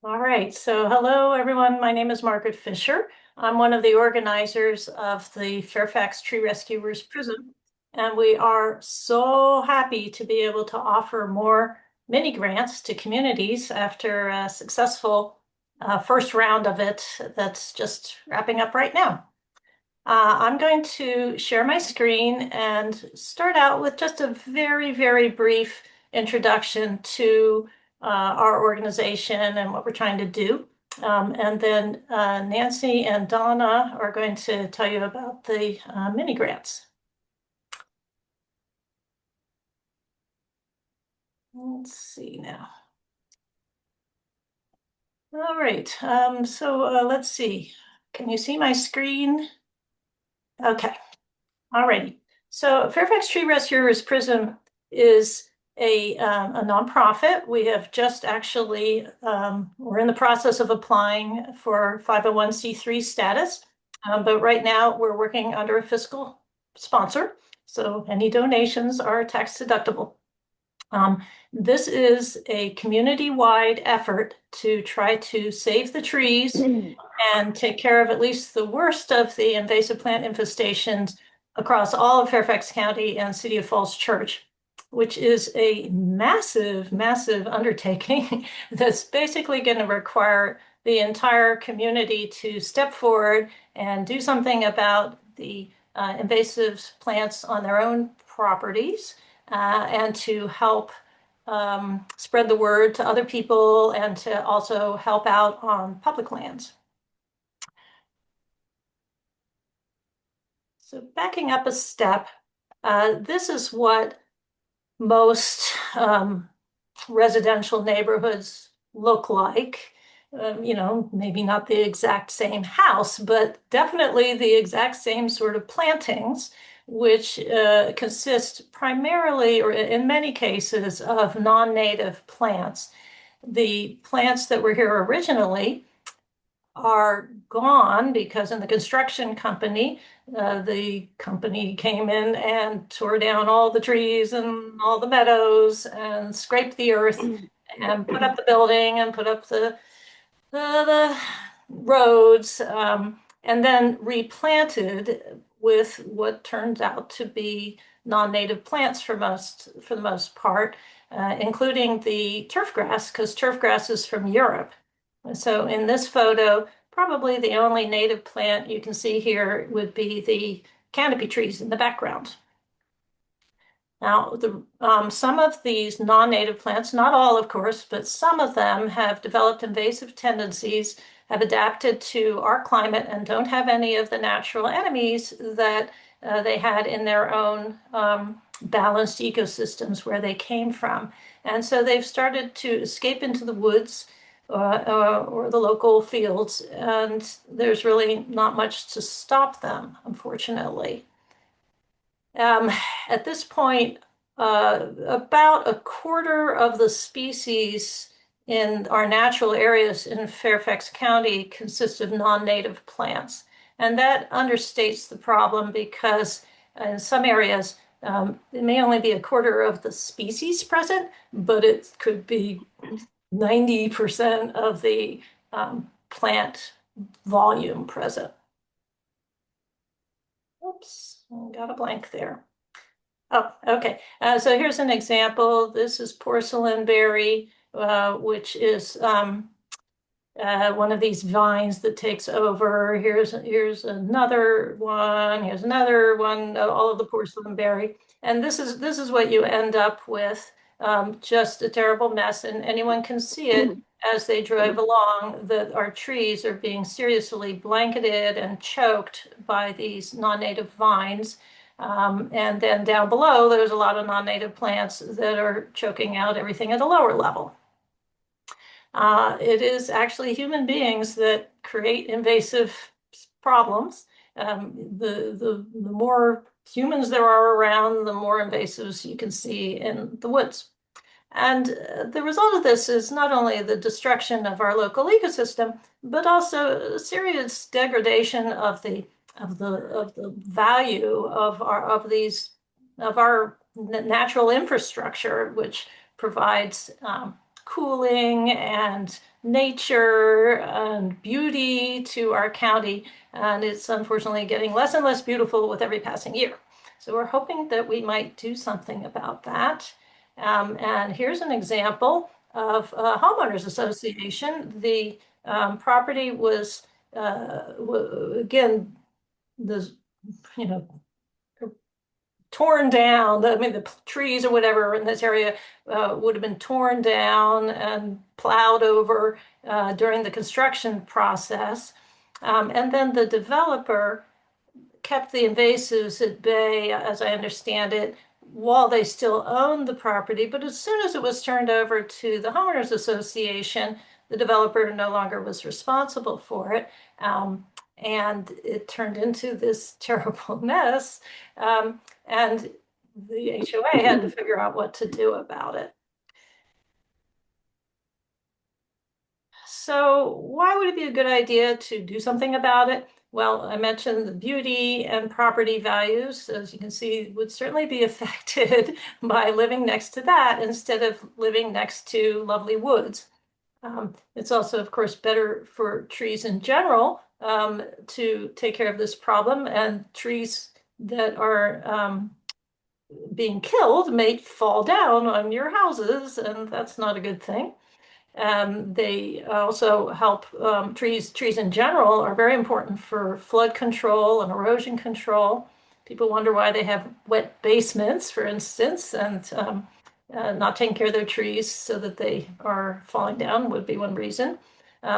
All right, so hello everyone. My name is Margaret Fisher. I'm one of the organizers of the Fairfax Tree Rescuers Prism, and we are so happy to be able to offer more mini grants to communities after a successful first round of it that's just wrapping up right now. I'm going to share my screen and start out with just a very, very brief introduction to our organization and what we're trying to do. And then Nancy and Donna are going to tell you about the mini grants. Let's see now. All right, let's see. Can you see my screen? Okay. Alrighty. So Fairfax Tree Rescuers Prism is a nonprofit. We have just actually, we're in the process of applying for 501c3 status, but right now we're working under a fiscal sponsor. So any donations are tax deductible. This is a community-wide effort to try to save the trees and take care of at least the worst of the invasive plant infestations across all of Fairfax County and City of Falls Church, which is a massive, massive undertaking that's basically going to require the entire community to step forward and do something about the invasive plants on their own properties and to help spread the word to other people and to also help out on public lands. So backing up a step, this is what most residential neighborhoods look like. Maybe not the exact same house, but definitely the exact same sort of plantings, which consist primarily, or in many cases, of non-native plants. The plants that were here originally are gone because in the construction company, the company came in and tore down all the trees and all the meadows and scraped the earth and put up the building and put up the roads, and then replanted with what turns out to be non-native plants for the most part, including the turf grass, because turf grass is from Europe. So in this photo, probably the only native plant you can see here would be the canopy trees in the background. Now, some of these non-native plants, not all, of course, but some of them have developed invasive tendencies, have adapted to our climate, and don't have any of the natural enemies that they had in their own balanced ecosystems where they came from. And so they've started to escape into the woods or the local fields, and there's really not much to stop them, unfortunately. At this point, about a quarter of the species in our natural areas in Fairfax County consist of non-native plants. And that understates the problem because in some areas, it may only be a quarter of the species present, but it could be 90% of the plant volume present. Oops, got a blank there. Oh, okay. So here's an example. This is porcelain berry, which is one of these vines that takes over. Here's another one. Here's another one. All of the porcelain berry, and this is what you end up with. Just a terrible mess, and anyone can see it as they drive along. That our trees are being seriously blanketed and choked by these non-native vines. And then down below, there's a lot of non-native plants that are choking out everything at a lower level. It is actually human beings that create invasive problems. The more humans there are around, the more invasives you can see in the woods. And the result of this is not only the destruction of our local ecosystem, but also serious degradation of the value of our natural infrastructure, which provides cooling and nature and beauty to our county. And it's unfortunately getting less and less beautiful with every passing year. So we're hoping that we might do something about that. And here's an example of a homeowners association. The property was, again, the, you know, torn down. I mean, the trees or whatever in this area would have been torn down and plowed over during the construction process. And then the developer kept the invasives at bay, as I understand it, while they still owned the property. But as soon as it was turned over to the homeowners association, the developer no longer was responsible for it. And it turned into this terrible mess. And the HOA had to figure out what to do about it. So why would it be a good idea to do something about it? Well, I mentioned the beauty and property values, as you can see, would certainly be affected by living next to that instead of living next to lovely woods. It's also, of course, better for trees in general to take care of this problem, and trees that are being killed may fall down on your houses, and that's not a good thing. They also help trees in general are very important for flood control and erosion control. People wonder why they have wet basements, for instance, and not taking care of their trees so that they are falling down would be one reason.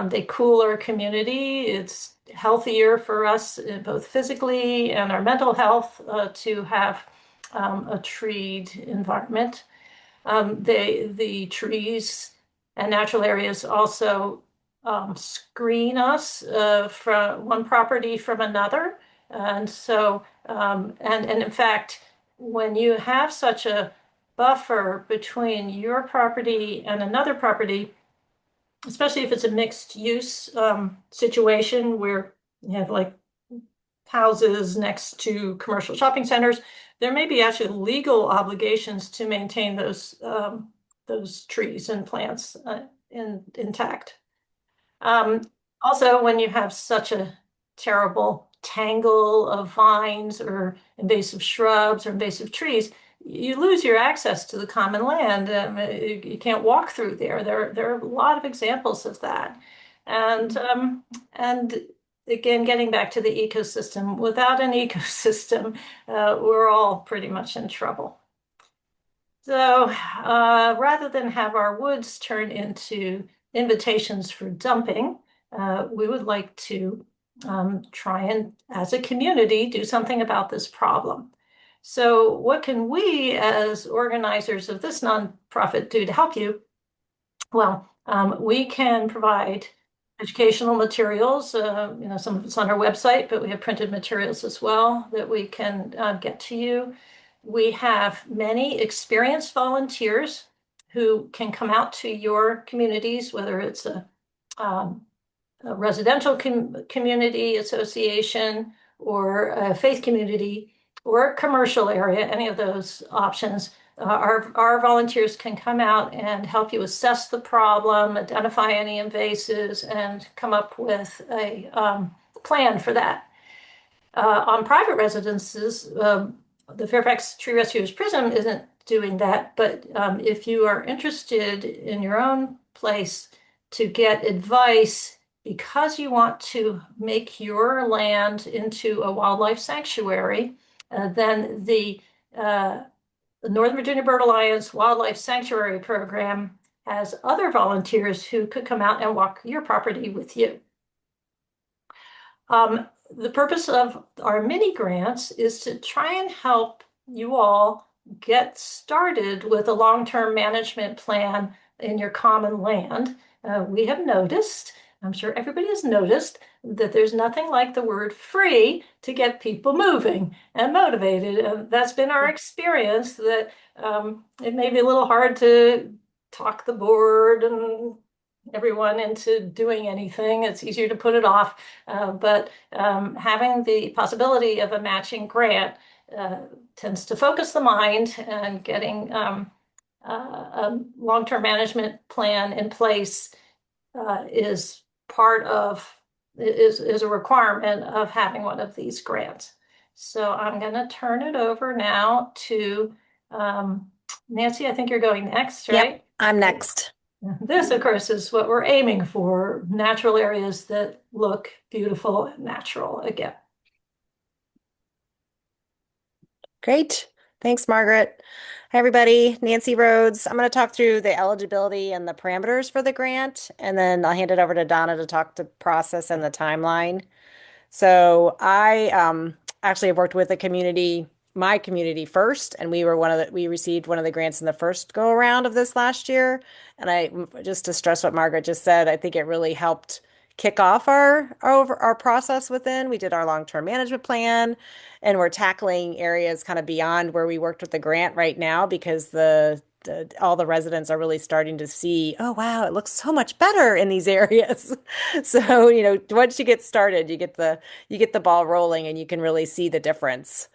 They cool our community. It's healthier for us both physically and our mental health to have a treed environment. The trees and natural areas also screen us from one property from another. And so, and in fact, when you have such a buffer between your property and another property, especially if it's a mixed use situation where you have like houses next to commercial shopping centers, there may be actually legal obligations to maintain those trees and plants intact. Um, Also, when you have such a terrible tangle of vines or invasive shrubs or invasive trees, you lose your access to the common land. You can't walk through there. There are a lot of examples of that. And again, getting back to the ecosystem, without an ecosystem, we're all pretty much in trouble. So rather than have our woods turn into invitations for dumping, we would like to try and, as a community, do something about this problem. So what can we, as organizers of this nonprofit, do to help you? Well, we can provide educational materials. Some of it's on our website, but we have printed materials as well that we can get to you. We have many experienced volunteers who can come out to your communities, whether it's a residential community association or a faith community or a commercial area, any of those options. Our volunteers can come out and help you assess the problem, identify any invasives, and come up with a plan for that. On private residences, the Fairfax Tree Rescuers Prism isn't doing that, but if you are interested in your own place to get advice because you want to make your land into a wildlife sanctuary, then the Northern Virginia Bird Alliance Wildlife Sanctuary Program has other volunteers who could come out and walk your property with you. The purpose of our mini grants is to try and help you all get started with a long-term management plan in your common land. We have noticed, I'm sure everybody has noticed, that there's nothing like the word free to get people moving and motivated. That's been our experience, that it may be a little hard to talk the board and everyone into doing anything. It's easier to put it off, but having the possibility of a matching grant tends to focus the mind and getting a long-term management plan in place is part of is a requirement of having one of these grants. So I'm going to turn it over now to Nancy. I think you're going next, Yep, right? I'm next. This, of course, is what we're aiming for, natural areas that look beautiful and natural again. Great. Thanks, Margaret. Hi, everybody. Nancy Rhodes. I'm going to talk through the eligibility and the parameters for the grant, and then I'll hand it over to Donna to talk to process and the timeline. So I actually have worked with the community, my community first, and we received one of the grants in the first go around of this last year. And just to stress what Margaret just said, I think it really helped kick off our process within. We did our long-term management plan, and we're tackling areas kind of beyond where we worked with the grant right now because all the residents are really starting to see, oh wow, it looks so much better in these areas. So, once you get started, you get the ball rolling and you can really see the difference.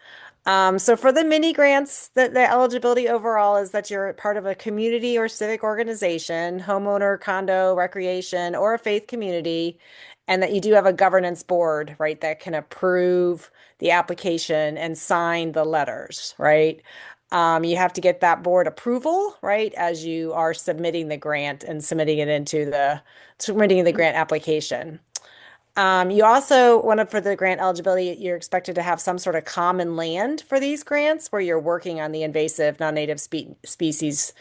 So for the mini grants, the eligibility overall is that you're part of a community or civic organization, homeowner, condo, recreation, or a faith community, and that you do have a governance board, right, that can approve the application and sign the letters, right? You have to get that board approval, right, as you are submitting the grant and submitting the grant application. You also want to, for the grant eligibility, you're expected to have some sort of common land for these grants where you're working on the invasive non-native species,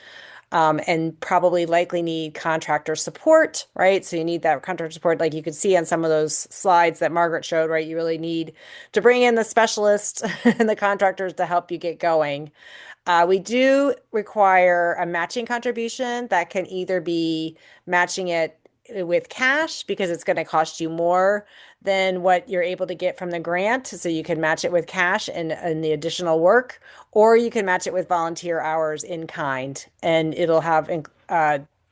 and probably likely need contractor support, right? So you need that contractor support, like you could see on some of those slides that Margaret showed, right? You really need to bring in the specialists and the contractors to help you get going. We do require a matching contribution that can either be matching it with cash because it's going to cost you more than what you're able to get from the grant. So you can match it with cash and the additional work, or you can match it with volunteer hours in kind, and it'll have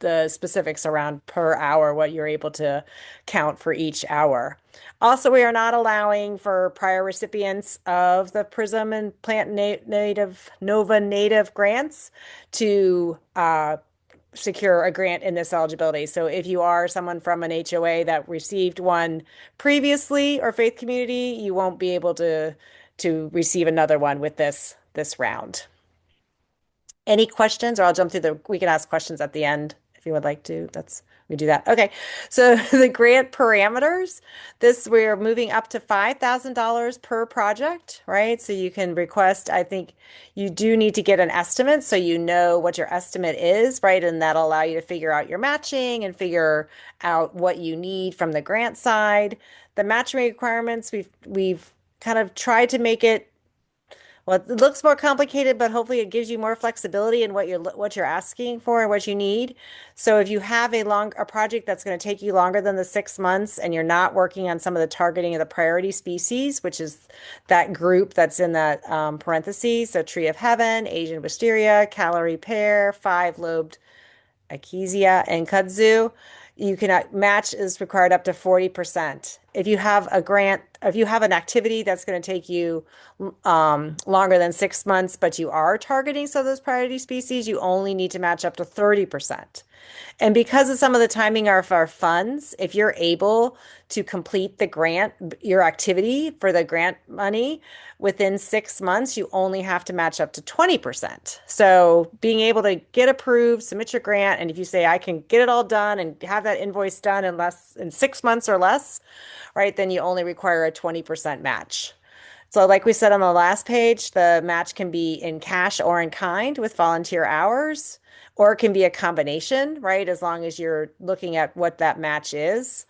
the specifics around per hour, what you're able to count for each hour. Also, we are not allowing for prior recipients of the PRISM and Plant Native Nova Native grants to secure a grant in this eligibility. So if you are someone from an HOA that received one previously or faith community, you won't be able to receive another one with this round. Any questions, or I'll jump through we can ask questions at the end if you would like to. We do that. Okay. So the grant parameters, we're moving up to $5,000 per project, right? So you can request, I think you do need to get an estimate so you know what your estimate is, right? And that'll allow you to figure out your matching and figure out what you need from the grant side. The matching requirements, we've kind of tried to make it, well, it looks more complicated, but hopefully it gives you more flexibility in what you're asking for and what you need. So if you have a project that's going to take you longer than the 6 months and you're not working on some of the targeting of the priority species, which is that group that's in that parentheses, so tree of heaven, Asian wisteria, Callery pear, five-lobed Akebia and Kudzu, you can match is required up to 40%. If you have an activity that's going to take you longer than 6 months, but you are targeting some of those priority species, you only need to match up to 30%. And because of some of the timing of our funds, if you're able to complete your activity for the grant money within 6 months, you only have to match up to 20%. So being able to get approved, submit your grant, and if you say, I can get it all done and have that invoice done in 6 months or less, right, then you only require a 20% match. So, like we said on the last page, the match can be in cash or in kind with volunteer hours, or it can be a combination, right? As long as you're looking at what that match is.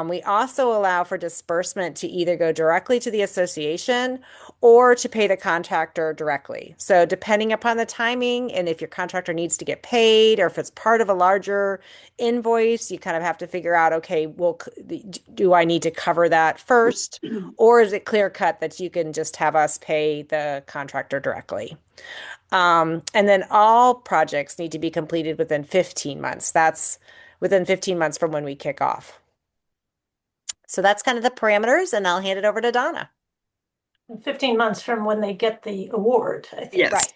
We also allow for disbursement to either go directly to the association or to pay the contractor directly. So, depending upon the timing and if your contractor needs to get paid or if it's part of a larger invoice, you kind of have to figure out, okay, well, do I need to cover that first? Or is it clear cut that you can just have us pay the contractor directly? And then all projects need to be completed within 15 months. That's within 15 months from when we kick off. So that's kind of the parameters, and I'll hand it over to Donna. 15 months from when they get the award, I think. Right. Yes.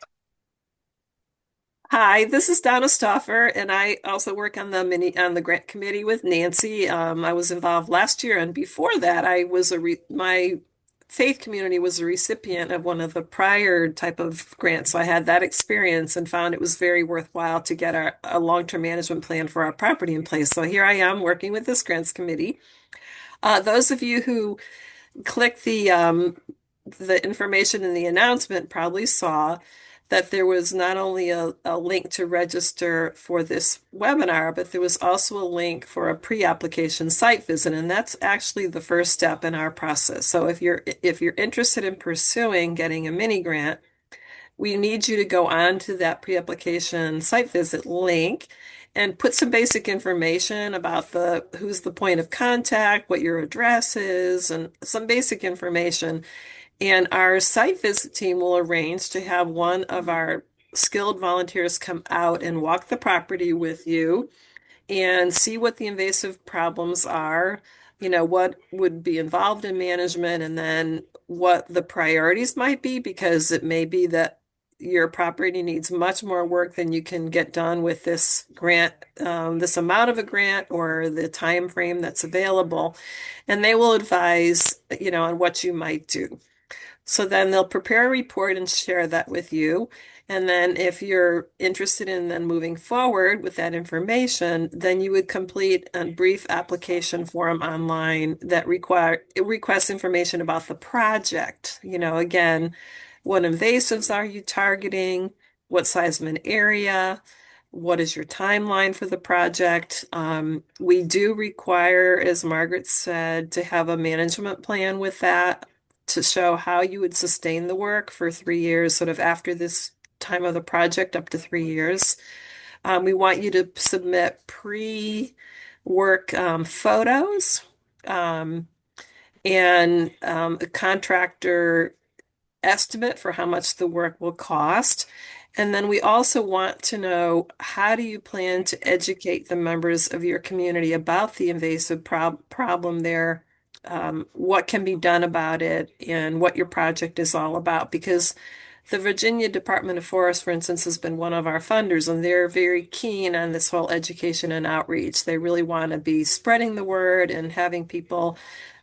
Hi, this is Donna Stoffer, and I also work on the grant committee with Nancy. I was involved last year, and before that, I was my faith community was a recipient of one of the prior type of grants. So I had that experience and found it was very worthwhile to get a long-term management plan for our property in place. So here I am working with this grants committee. Those of you who click the information in the announcement probably saw that there was not only a link to register for this webinar, but there was also a link for a pre-application site visit, and that's actually the first step in our process. So if you're interested in pursuing getting a mini grant, we need you to go on to that pre-application site visit link and put some basic information about the who's the point of contact, what your address is, and some basic information. And our site visit team will arrange to have one of our skilled volunteers come out and walk the property with you and see what the invasive problems are, what would be involved in management, and then what the priorities might be, because it may be that your property needs much more work than you can get done with this grant, this amount of a grant or the time frame that's available. And they will advise, on what you might do. So then they'll prepare a report and share that with you. And then if you're interested in then moving forward with that information, then you would complete a brief application form online that it requests information about the project. Again, what invasives are you targeting? What size of an area? What is your timeline for the project? We do require, as Margaret said, to have a management plan with that to show how you would sustain the work for 3 years, sort of after this time of the project, up to 3 years. We want you to submit pre-work photos um, and a contractor estimate for how much the work will cost. And then we also want to know, how do you plan to educate the members of your community about the invasive problem there, what can be done about it, and what your project is all about? Because the Virginia Department of Forest, for instance, has been one of our funders, and they're very keen on this whole education and outreach. They really want to be spreading the word and having people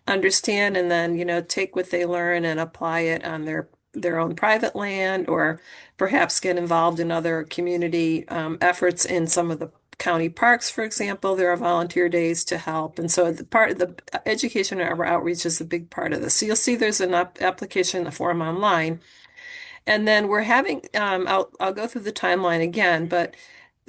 understand, and then, take what they learn and apply it on their own private land, or perhaps get involved in other community efforts in some of the county parks, for example. There are volunteer days to help. And so the part of the education or outreach is a big part of this. So you'll see there's an application form online. And then we're having, I'll go through the timeline again, but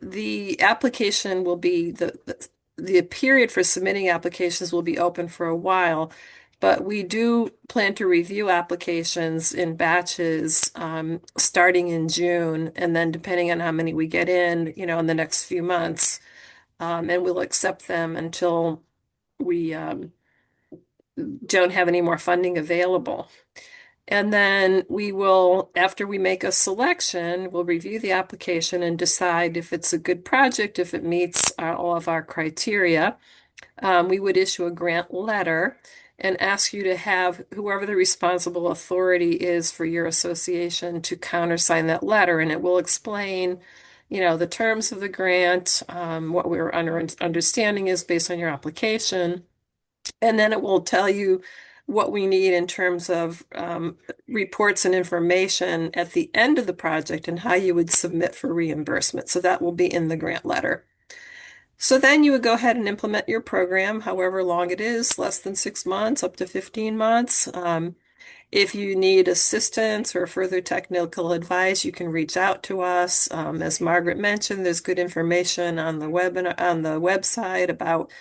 the application will be the period for submitting applications will be open for a while, but we do plan to review applications in batches starting in June, and then depending on how many we get in the next few months, and we'll accept them until we don't have any more funding available. And then we will, after we make a selection, we'll review the application and decide if it's a good project, if it meets all of our criteria. We would issue a grant letter and ask you to have whoever the responsible authority is for your association to countersign that letter. And it will explain, the terms of the grant, what we're understanding is based on your application. And then it will tell you what we need in terms of reports and information at the end of the project and how you would submit for reimbursement. So that will be in the grant letter. So then you would go ahead and implement your program, however long it is, less than 6 months, up to 15 months. If you need assistance or further technical advice, you can reach out to us. As Margaret mentioned, there's good information on the website about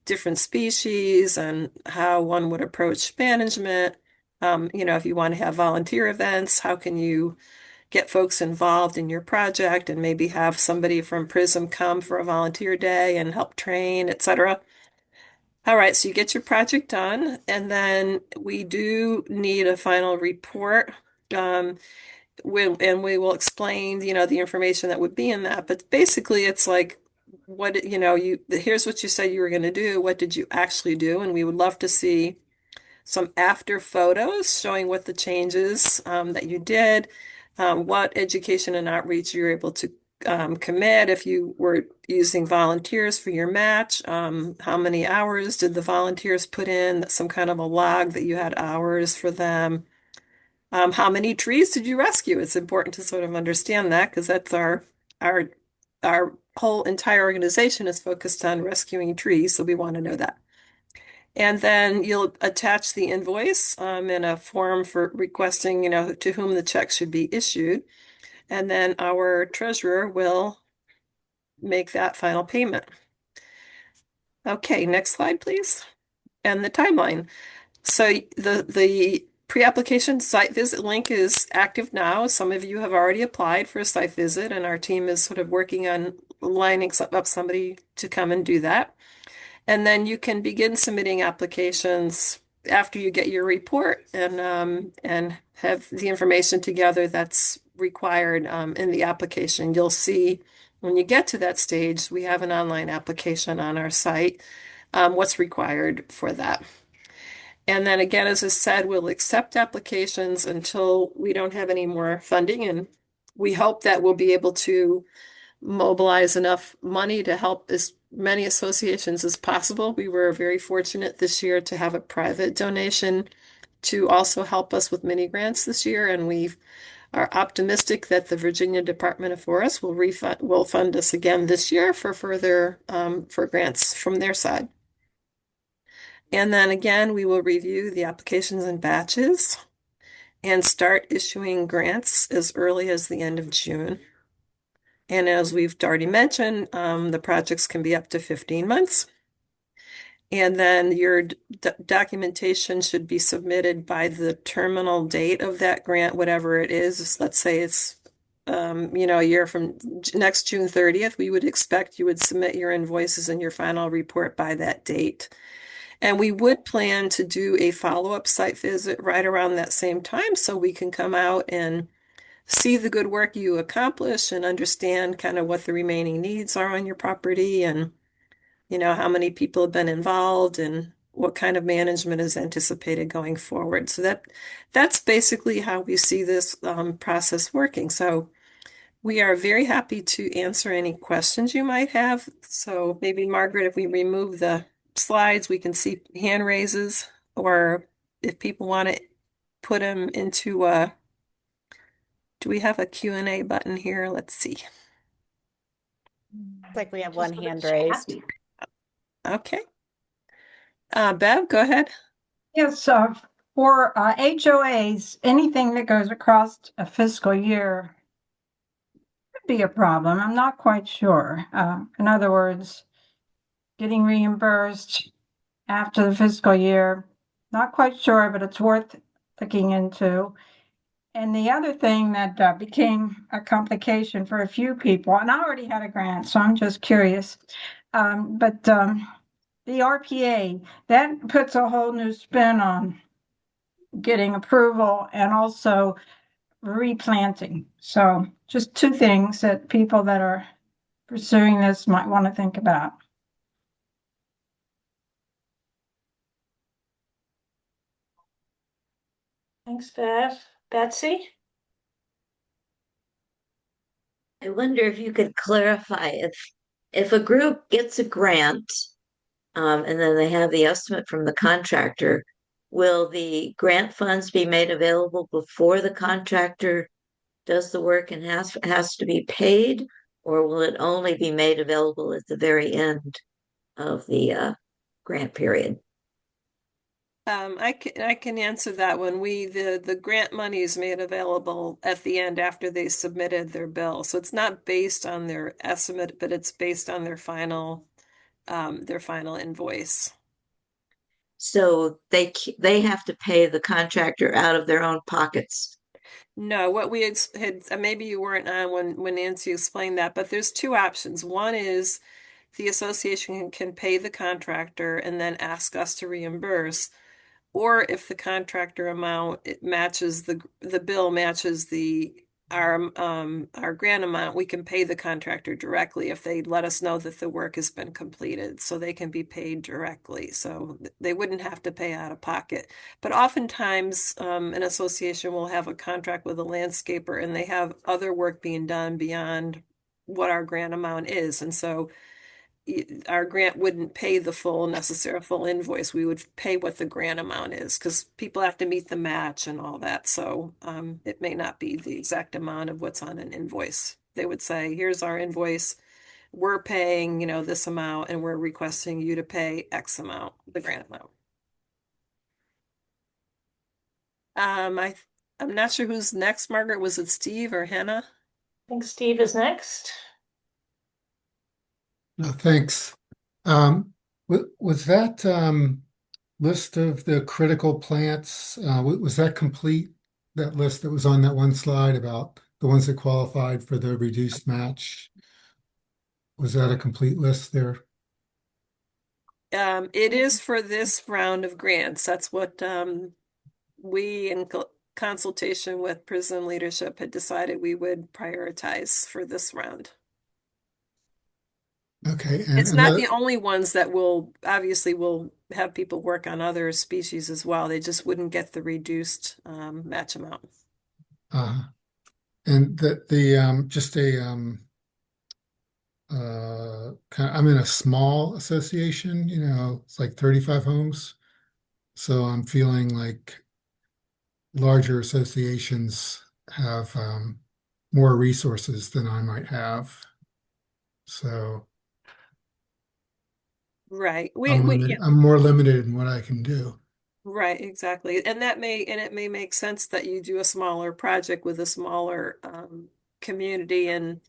different species and how one would approach management. If you want to have volunteer events, how can you get folks involved in your project and maybe have somebody from PRISM come for a volunteer day and help train, etc. All right, so you get your project done, and then we do need a final report. And we will explain, the information that would be in that. But basically, it's like, here's what you said you were going to do. What did you actually do? And we would love to see some after photos showing what the changes that you did, what education and outreach you're able to commit, if you were using volunteers for your match, how many hours did the volunteers put in, some kind of a log that you had hours for them. How many trees did you rescue? It's important to sort of understand that because that's our our whole entire organization is focused on rescuing trees, so we want to know that. And then you'll attach the invoice in a form for requesting, to whom the check should be issued. And then our treasurer will make that final payment. Okay, next slide, please. And the timeline. So the pre-application site visit link is active now. Some of you have already applied for a site visit, and our team is sort of working on lining up somebody to come and do that. And then you can begin submitting applications after you get your report and have the information together that's required in the application. You'll see when you get to that stage, we have an online application on our site, what's required for that. And then again, as I said, we'll accept applications until we don't have any more funding. And we hope that we'll be able to mobilize enough money to help as many associations as possible. We were very fortunate this year to have a private donation to also help us with mini grants this year. And we are optimistic that the Virginia Department of Forests will fund us again this year for further for grants from their side. And then again, we will review the applications in batches and start issuing grants as early as the end of June. And as we've already mentioned, the projects can be up to 15 months. And then your documentation should be submitted by the terminal date of that grant, whatever it is. Let's say it's, a year from next June 30th. We would expect you would submit your invoices and your final report by that date. And we would plan to do a follow-up site visit right around that same time so we can come out and see the good work you accomplish and understand kind of what the remaining needs are on your property and, how many people have been involved and what kind of management is anticipated going forward. So that's basically how we see this process working. So we are very happy to answer any questions you might have. So maybe, Margaret, if we remove the slides, we can see hand raises, or if people want to put them into do we have a Q&A button here? Let's see. Looks like we have Just one put a hand chat. raised. Okay. Bev, go ahead. Yes, for HOAs, anything that goes across a fiscal year could be a problem. I'm not quite sure. In other words, getting reimbursed after the fiscal year, not quite sure, but it's worth looking into. And the other thing that became a complication for a few people, and I already had a grant, so I'm just curious, but the RPA, that puts a whole new spin on getting approval and also replanting. So just two things that people that are pursuing this might want to think about. Thanks, Bev. Betsy? I wonder if you could clarify if a group gets a grant, and then they have the estimate from the contractor, will the grant funds be made available before the contractor does the work and has to be paid, or will it only be made available at the very end of the grant period? I can answer that one. The grant money is made available at the end after they submitted their bill. So it's not based on their estimate, but it's based on their final invoice. So they have to pay the contractor out of their own pockets. No, what we had, maybe you weren't on when Nancy explained that, but there's two options. One is the association can pay the contractor and then ask us to reimburse. Or if the contractor amount it matches the bill matches our grant amount, we can pay the contractor directly if they let us know that the work has been completed, so they can be paid directly. So they wouldn't have to pay out of pocket. But oftentimes, an association will have a contract with a landscaper, and they have other work being done beyond what our grant amount is. And so our grant wouldn't pay the full invoice. We would pay what the grant amount is because people have to meet the match and all that. So it may not be the exact amount of what's on an invoice. They would say, here's our invoice. We're paying, this amount and we're requesting you to pay X amount, the grant amount. I'm not sure who's next, Margaret. Was it Steve or Hannah? I think Steve is next. Thanks. Was that list of the critical plants, was that complete? That list that was on that one slide about the ones that qualified for the reduced match? Was that a complete list there? It is for this round of grants. That's what we, in consultation with prison leadership, had decided we would prioritize for this round. Okay, It's not the only ones that will have people work on other species as well. They just wouldn't get the reduced match amount. And just a I'm in a small association, it's like 35 homes. So I'm feeling like larger associations have more resources than I might have. So Right. I'm more limited in what I can do. Right, exactly. And it may make sense that you do a smaller project with a smaller community and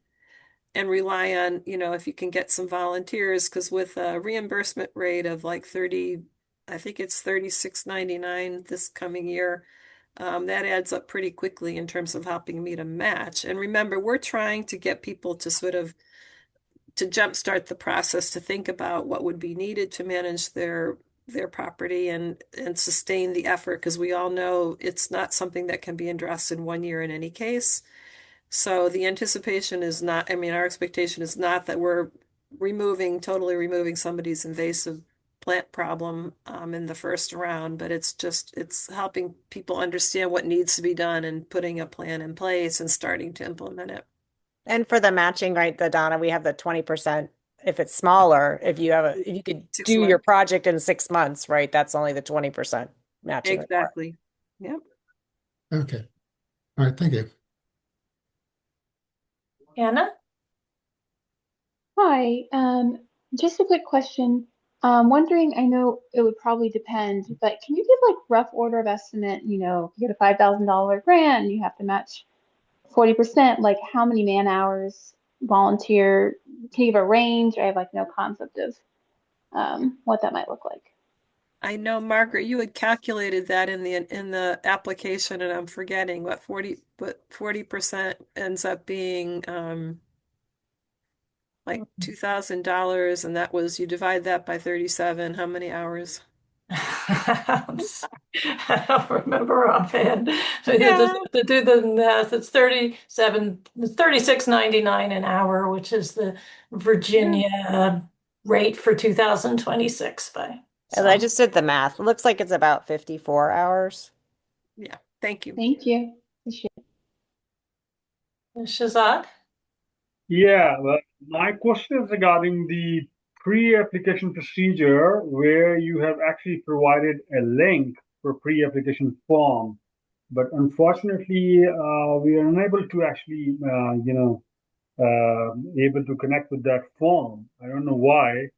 rely on, if you can get some volunteers, because with a reimbursement rate of like 30, I think it's 36.99 this coming year, that adds up pretty quickly in terms of helping meet a match. And remember, we're trying to get people to to jumpstart the process to think about what would be needed to manage their property and sustain the effort, because we all know it's not something that can be addressed in 1 year in any case. So the anticipation is not, our expectation is not that we're totally removing somebody's invasive plant problem in the first round, but it's helping people understand what needs to be done and putting a plan in place and starting to implement it. And for the matching, right, the Donna, we have the 20% if it's smaller, if you could 6 do your months. project in 6 months, right? That's only the 20% matching requirement. Exactly. Yep. Okay. All right. Thank you. Anna? Hi, just a quick question. Wondering, I know it would probably depend, but can you give like rough order of estimate, if you get a $5,000 grant and you have to match 40%, like how many man hours volunteer? Can you give a range? I have like no concept of what that might look like. I know, Margaret, you had calculated that in the application, and I'm forgetting what 40% ends up being like $2,000, and that was, you divide that by 37, how many hours? I don't remember offhand. So you Yeah. just have to do the math. It's 36.99 an hour, which is the Virginia rate for 2026 by. And I just did the math. It looks like it's about 54 hours. Yeah, thank you. Thank you. Appreciate it. Shazad? Yeah, well, my question is regarding the pre-application procedure where you have actually provided a link for pre-application form, but unfortunately, we are unable to actually, able to connect with that form. I don't know why.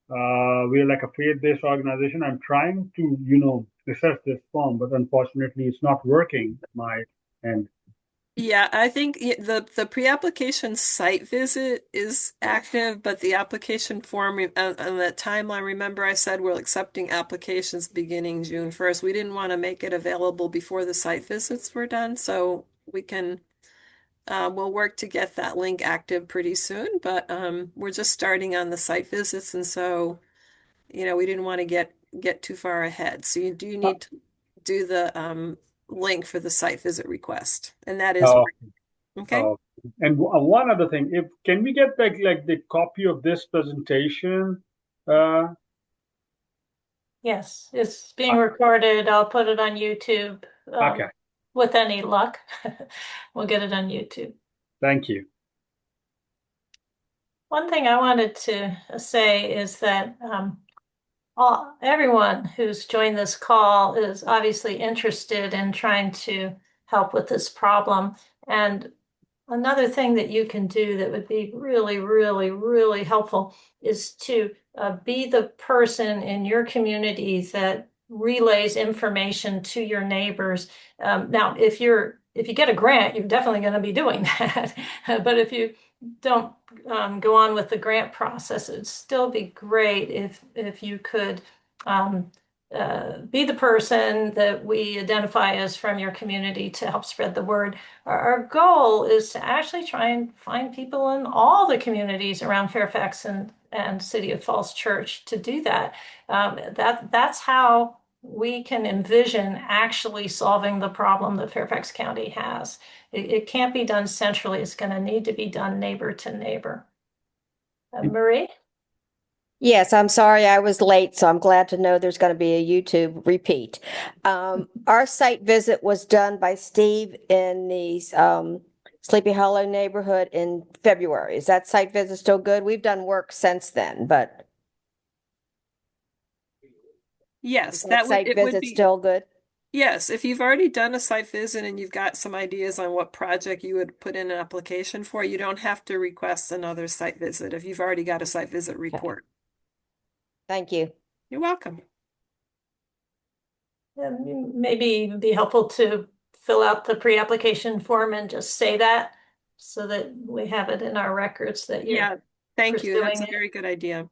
We're like a faith-based organization. I'm trying to, access this form, but unfortunately, it's not working at my end. Yeah, I think the pre-application site visit is active, but the application form on that timeline, remember I said we're accepting applications beginning June 1st. We didn't want to make it available before the site visits were done, so we'll work to get that link active pretty soon, but we're just starting on the site visits, and so we didn't want to get too far ahead. So you do need to do the link for the site visit request, and that is okay. And one other thing, can we get like the copy of this presentation? Yes, it's being recorded. I'll put it on YouTube. Okay. With any luck, we'll get it on YouTube. Thank you. One thing I wanted to say is that everyone who's joined this call is obviously interested in trying to help with this problem. And another thing that you can do that would be really, really, really helpful is to be the person in your community that relays information to your neighbors. Now, if you get a grant, you're definitely going to be doing that. But if you don't go on with the grant process, it'd still be great if you could um, be the person that we identify as from your community to help spread the word. Our goal is to actually try and find people in all the communities around Fairfax and City of Falls Church to do that. That's how we can envision actually solving the problem that Fairfax County has. It can't be done centrally. It's going to need to be done neighbor to neighbor. Marie? Yes, I'm sorry I was late, so I'm glad to know there's going to be a YouTube repeat. Our site visit was done by Steve in the Sleepy Hollow neighborhood in February. Is that site visit still good? We've done work since then, but Yes, is that that would site it would visit be still good? yes. If you've already done a site visit and you've got some ideas on what project you would put in an application for, you don't have to request another site visit if you've already got a site visit Okay. report. Thank you. You're welcome. Maybe it'd be helpful to fill out the pre-application form and just say that so that we have it in our records that you're Yeah, thank you. That's pursuing a it. very good idea.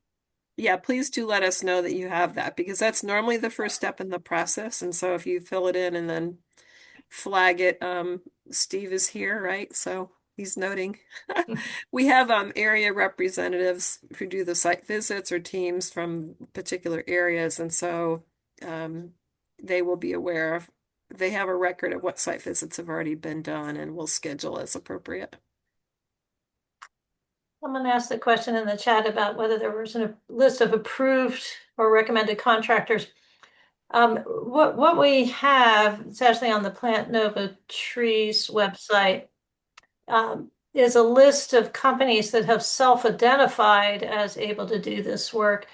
Yeah, please do let us know that you have that because that's normally the first step in the process. And so if you fill it in and then flag it, Steve is here, right? So he's noting. We have area representatives who do the site visits or teams from particular areas, and so they will be aware of, they have a record of what site visits have already been done and will schedule as appropriate. Someone asked the question in the chat about whether there was a list of approved or recommended contractors. What we have, it's actually on the Plant Nova Trees website, is a list of companies that have self-identified as able to do this work.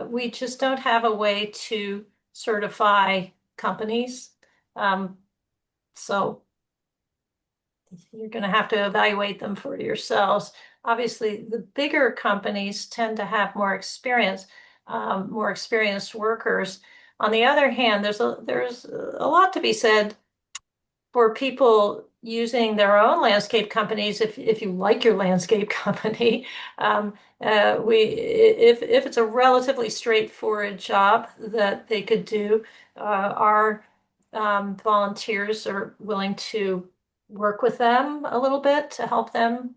We just don't have a way to certify companies. So you're going to have to evaluate them for yourselves. Obviously, the bigger companies tend to have more experience, more experienced workers. On the other hand, there's a lot to be said for people using their own landscape companies. If you like your landscape company, if it's a relatively straightforward job that they could do, our volunteers are willing to work with them a little bit to help them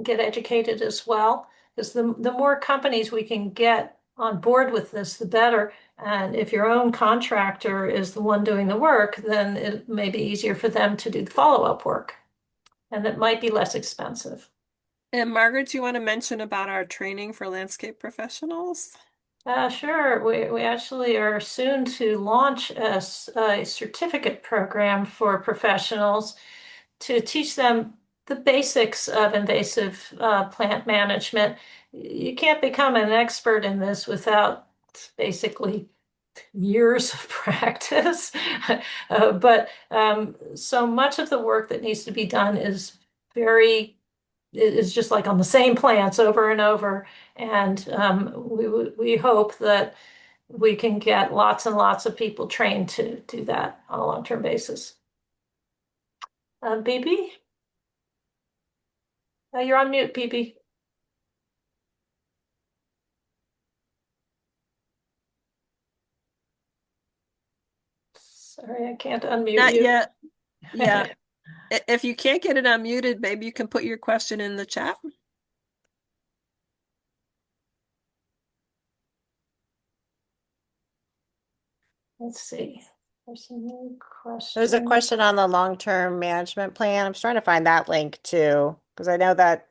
get educated as well. Because the more companies we can get on board with this, the better. And if your own contractor is the one doing the work, then it may be easier for them to do the follow-up work. And it might be less expensive. And Margaret, do you want to mention about our training for landscape professionals? Sure. We actually are soon to launch a certificate program for professionals to teach them the basics of invasive plant management. You can't become an expert in this without basically years of practice. But so much of the work that needs to be done is just like on the same plants over and over. And we hope that we can get lots and lots of people trained to do that on a long-term basis. BB? You're on mute, BB. Sorry, I can't unmute Not you. yet. Yeah. If you can't get it unmuted, maybe you can put your question in the chat. Let's see. There's a new question. There's a question on the long-term management plan. I'm just trying to find that link too, because I know that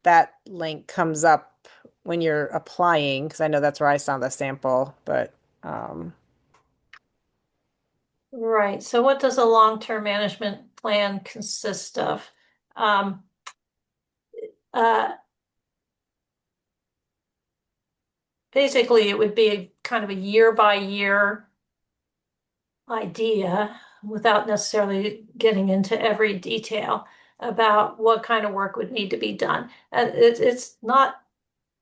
that link comes up when you're applying, because I know that's where I saw the sample, but Right. So what does a long-term management plan consist of? Um, uh, basically it would be kind of a year by year idea without necessarily getting into every detail about what kind of work would need to be done. And it's not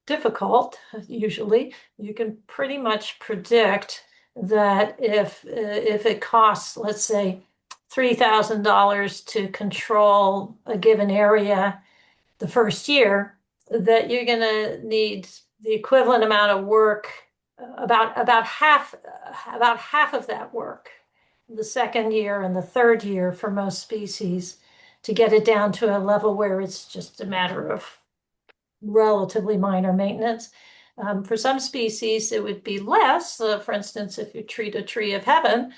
difficult, usually. You can pretty much predict that if it costs, let's say, $3,000 to control a given area the first year, that you're going to need the equivalent amount of work, about half of that work the second year and the third year for most species to get it down to a level where it's just a matter of relatively minor maintenance. For some species, it would be less. For instance, if you treat a tree of heaven,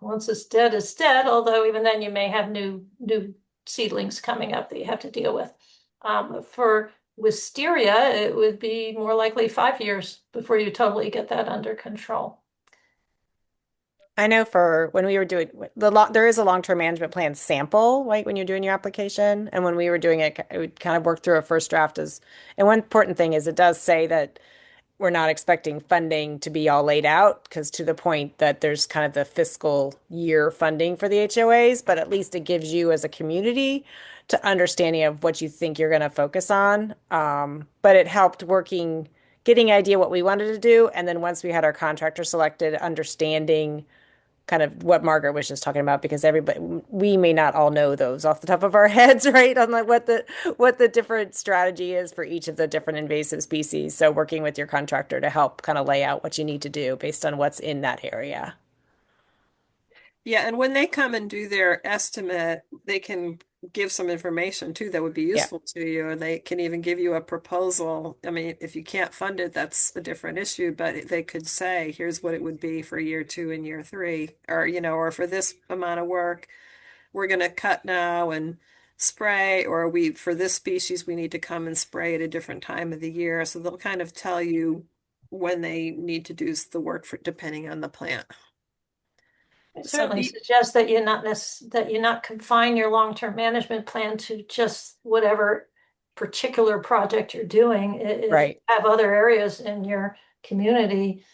once it's dead, it's dead. Although even then, you may have new seedlings coming up that you have to deal with. For Wisteria, it would be more likely 5 years before you totally get that under control. I know for when we were doing there is a long-term management plan sample, right, when you're doing your application. And when we were doing it, we kind of worked through a first draft and one important thing is it does say that we're not expecting funding to be all laid out because to the point that there's kind of the fiscal year funding for the HOAs, but at least it gives you as a community to understanding of what you think you're going to focus on. But it helped getting an idea what we wanted to do. And then once we had our contractor selected, understanding kind of what Margaret was just talking about, because we may not all know those off the top of our heads, right? On like what the different strategy is for each of the different invasive species. So working with your contractor to help kind of lay out what you need to do based on what's in that area. Yeah, and when they come and do their estimate, they can give some information too that would be Yeah. useful to you, and they can even give you a proposal. I mean, if you can't fund it, that's a different issue, but they could say, here's what it would be for year 2 and year 3, or or for this amount of work, we're going to cut now and spray, or we for this species we need to come and spray at a different time of the year. So they'll kind of tell you when they need to do the work for depending on the plant. I So certainly suggest that you not confine your long-term management plan to just whatever particular project you're doing. If you Right. have other areas in your community,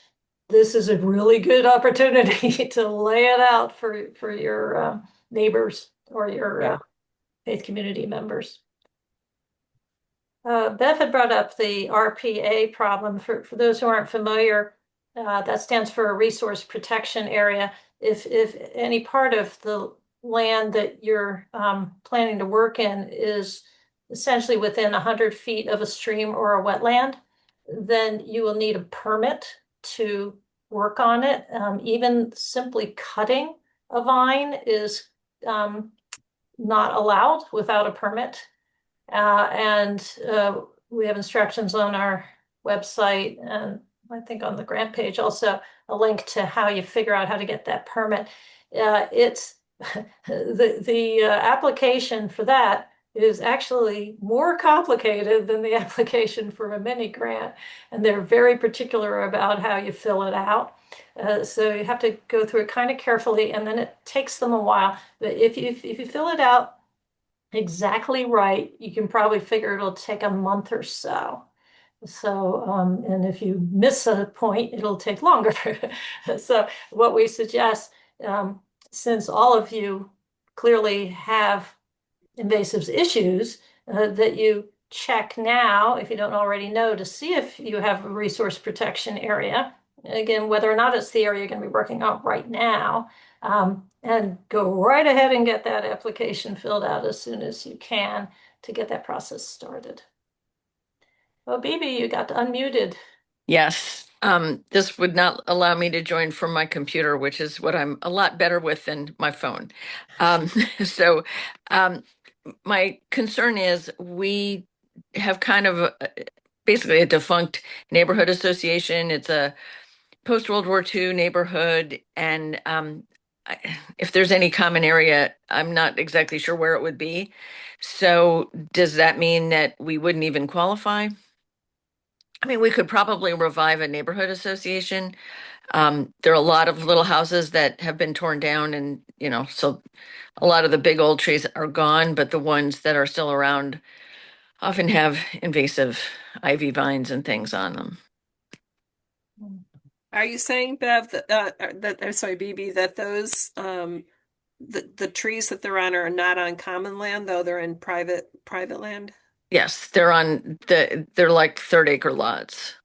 this is a really good opportunity to lay it out for your neighbors or your Yeah. faith community members. Bev had brought up the RPA problem. For those who aren't familiar, that stands for a resource protection area. If any part of the land that you're planning to work in is essentially within 100 feet of a stream or a wetland, then you will need a permit to work on it. Even simply cutting a vine is not allowed without a permit. And we have instructions on our website and I think on the grant page also a link to how you figure out how to get that permit. It's the application for that is actually more complicated than the application for a mini grant, and they're very particular about how you fill it out. So you have to go through it kind of carefully, and then it takes them a while. But if you fill it out exactly right, you can probably figure it'll take a month or so. So, and if you miss a point, it'll take longer. So what we suggest, since all of you clearly have invasives issues, that you check now, if you don't already know, to see if you have a resource protection area. Again, whether or not it's the area you're going to be working on right now, and go right ahead and get that application filled out as soon as you can to get that process started. Oh, Bibi, you got unmuted. Yes, this would not allow me to join from my computer, which is what I'm a lot better with than my phone. So my concern is we have kind of basically a defunct neighborhood association. It's a post-World War II neighborhood, and if there's any common area, I'm not exactly sure where it would be. So does that mean that we wouldn't even qualify? I mean, we could probably revive a neighborhood association. There are a lot of little houses that have been torn down, and so a lot of the big old trees are gone, but the ones that are still around often have invasive ivy vines and things on them. Are you saying, Bev, that I'm sorry, BB, that those the trees that they're on are not on common land, though they're in private land? Yes, they're like 30-acre lots.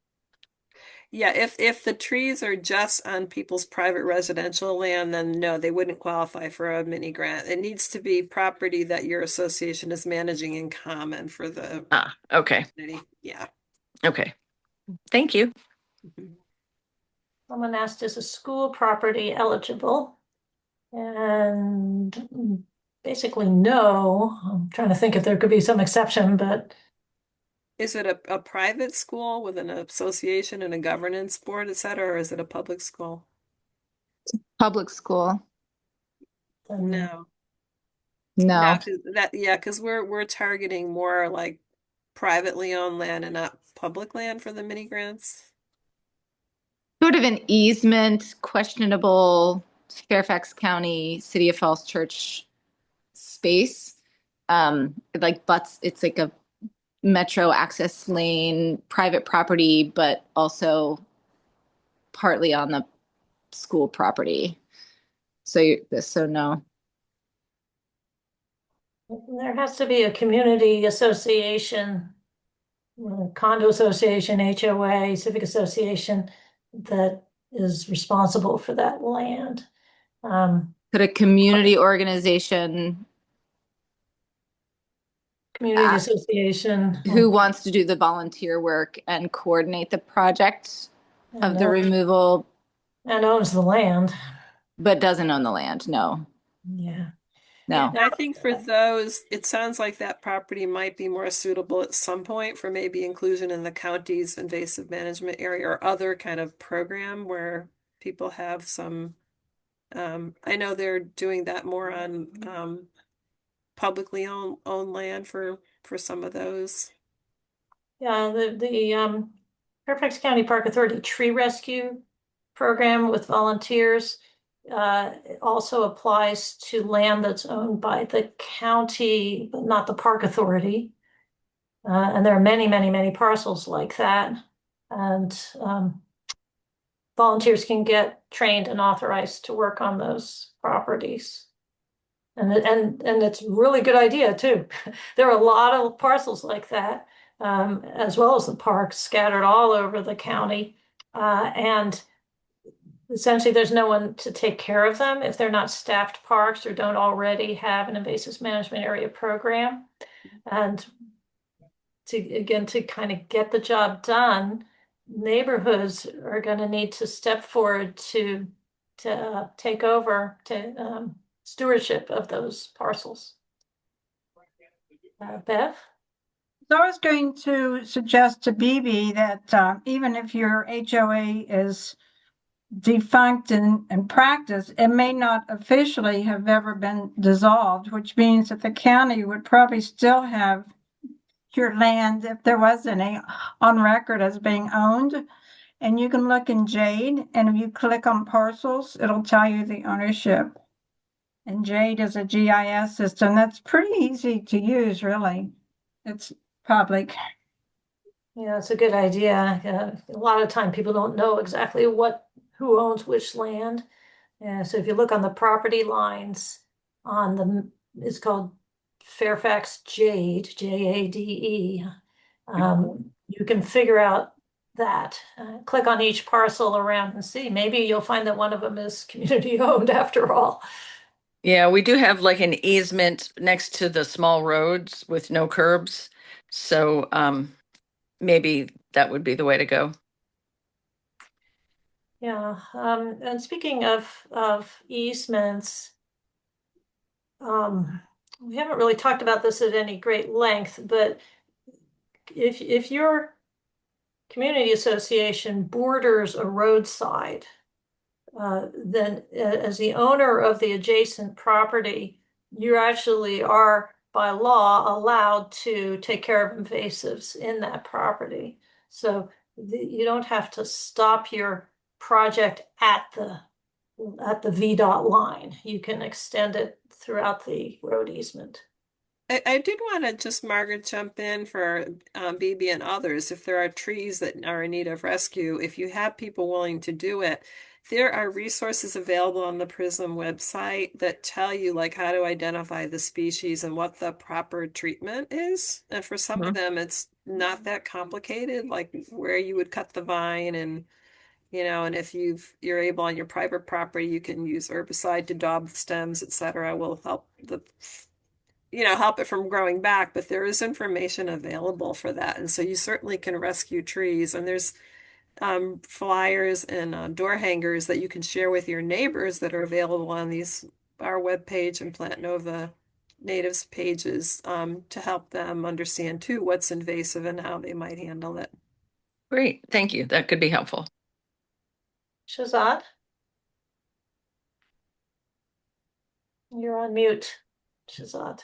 Yeah, if the trees are just on people's private residential land, then no, they wouldn't qualify for a mini grant. It needs to be property that your association is managing in common for the Ah, okay. community. Yeah. Okay. Thank you. Mhm. Someone asked, is a school property eligible? And basically, no. I'm trying to think if there could be some exception, but Is it a private school with an association and a governance board, et cetera, or is it a public school? Public school. No. No. Because we're targeting more like privately owned land and not public land for the mini grants. Sort of an easement, questionable Fairfax County, City of Falls Church space. It's like a metro access lane, private property, but also partly on the school property. So no. there has to be a community association, condo association, HOA, civic association that is responsible for that land. Could a community organization Community association. who wants to do the volunteer work and coordinate the project of the and, removal, and owns the land. but doesn't own the land? No, Yeah. no. I think for those, it sounds like that property might be more suitable at some point for maybe inclusion in the county's invasive management area or other kind of program where people have some. I know they're doing that more on publicly owned land for some of those. Yeah, the Fairfax County Park Authority Tree Rescue Program with volunteers also applies to land that's owned by the county, but not the park authority. And there are many, many, many parcels like that. And volunteers can get trained and authorized to work on those properties. And it's a really good idea too. There are a lot of parcels like that, as well as the parks scattered all over the county. And essentially, there's no one to take care of them if they're not staffed parks or don't already have an invasive management area program. And to kind of get the job done, neighborhoods are going to need to step forward to take over stewardship of those parcels. Bev? So I was going to suggest to BB that even if your HOA is defunct in practice, it may not officially have ever been dissolved, which means that the county would probably still have your land, if there was any, on record as being owned. And you can look in Jade, and if you click on parcels, it'll tell you the ownership. And Jade is a GIS system that's pretty easy to use, really. It's public. Yeah, it's a good idea. A lot of time people don't know exactly who owns which land. So if you look on the property lines it's called Fairfax Jade, Jade. You can figure out that. Click on each parcel around and see. Maybe you'll find that one of them is community owned after all. Yeah, we do have like an easement next to the small roads with no curbs. So maybe that would be the way to go. Yeah, and speaking of easements, we haven't really talked about this at any great length, but if your community association borders a roadside, then as the owner of the adjacent property, you actually are by law allowed to take care of invasives in that property. So you don't have to stop your project at the VDOT line. You can extend it throughout the road easement. I did want to just, Margaret, jump in for BB and others. If there are trees that are in need of rescue, if you have people willing to do it, there are resources available on the PRISM website that tell you like how to identify the species and what the proper treatment is. And for some of Mhm. them, it's not that complicated, like where you would cut the vine and and if you're able on your private property, you can use herbicide to daub the stems, etc. Will help help it from growing back, but there is information available for that. And so you certainly can rescue trees. And there's flyers and door hangers that you can share with your neighbors that are available on our webpage and Plant Nova Natives pages to help them understand too what's invasive and how they might handle it. Great, thank you. That could be helpful. Shazad, you're on mute. Shazad.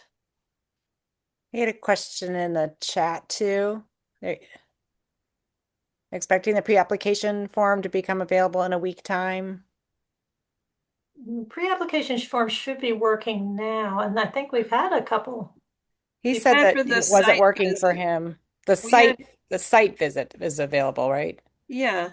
I had a question in the chat too. They're expecting the pre-application form to become available in a week time. Pre-application forms should be working now, and I think we've had a couple. He We've said had that for the it wasn't site working for visit. him. We had, The site visit is available, right? yeah.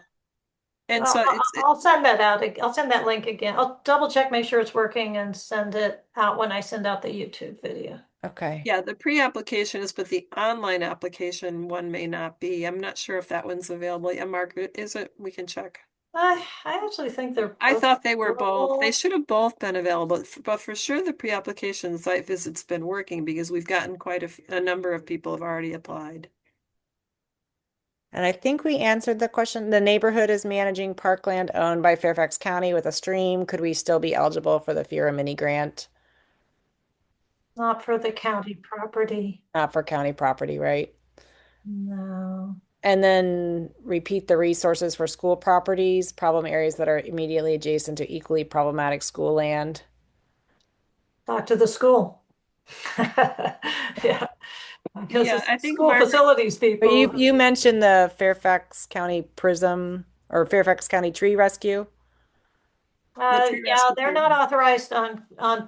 And Well, so I'll send that out. I'll send that link again. I'll double check, make sure it's working, and send it out when I send out the YouTube video. Okay. yeah, the pre-application is, but the online application one may not be. I'm not sure if that one's available. Yeah, Margaret, is it? We can check. I actually think they're I both thought they were both. They available. should have both been available, but for sure the pre-application site visit's been working because we've gotten quite a number of people have already applied. And I think we answered the question. The neighborhood is managing parkland owned by Fairfax County with a stream. Could we still be eligible for the FIRA mini grant? Not for the county property. Not for county property, right? No. And then repeat the resources for school properties, problem areas that are immediately adjacent to equally problematic school land. Talk to the school. Yeah, because Yeah, it's I think school Margaret, facilities But people. you mentioned the Fairfax County Prism or Fairfax County Tree Rescue. the tree Yeah, rescue they're not program. authorized on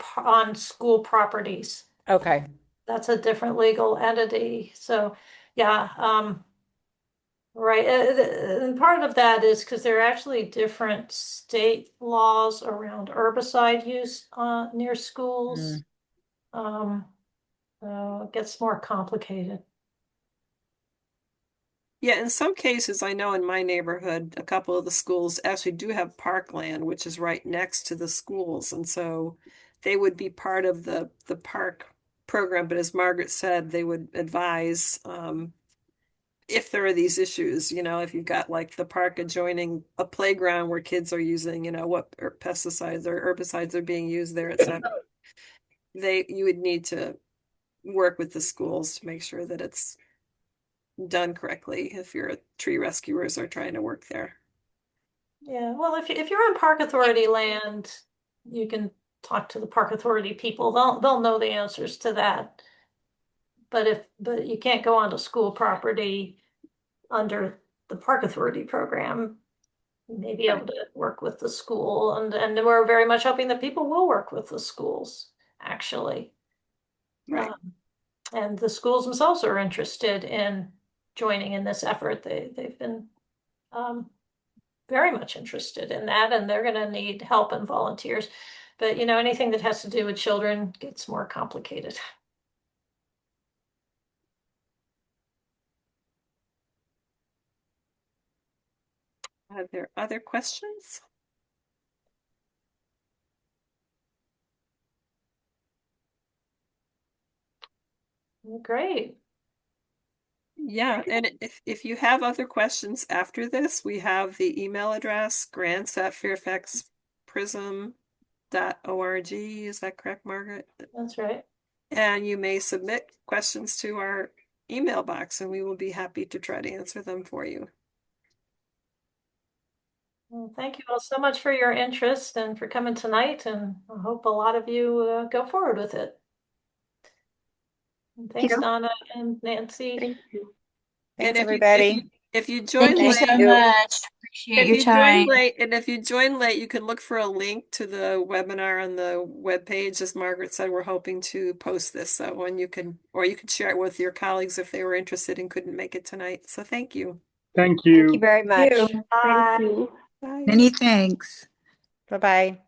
school properties. Okay. That's a different legal entity. So, yeah, right. And part of that is because there are actually different state laws around herbicide use near schools. Um, it gets more complicated. Yeah, in some cases, I know in my neighborhood, a couple of the schools actually do have parkland, which is right next to the schools. And so they would be part of the park program. But as Margaret said, they would advise if there are these issues, if you've got like the park adjoining a playground where kids are using, what pesticides or herbicides are being used there, etc. You would need to work with the schools to make sure that it's done correctly if your tree rescuers are trying to work there. Yeah, well, if you're on park authority land, you can talk to the park authority people. They'll know the answers to that. But you can't go onto school property under the park authority program. You may be able to work with the school, and we're very much hoping that people will work with the schools, actually. Right. And the schools themselves are interested in joining in this effort. They've been very much interested in that, and they're going to need help and volunteers. But anything that has to do with children gets more complicated. Are there other questions? Great. Yeah, and if you have other questions after this, we have the email address grants@fairfaxprism.org. Is that correct, Margaret? That's right. And you may submit questions to our email box, and we will be happy to try to answer them for you. Well, thank you all so much for your interest and for coming tonight, and I hope a lot of you go forward with it. And thanks, Donna and Nancy. Thank you. Thanks, And everybody. if you join Thank you late, so much. appreciate your time. If you join late, you can look for a link to the webinar on the webpage. As Margaret said, we're hoping to post this so when you can, or you could share it with your colleagues if they were interested and couldn't make it tonight. So thank you. Thank Thank you you. very much. Thank you. Bye. Many thanks. Bye-bye.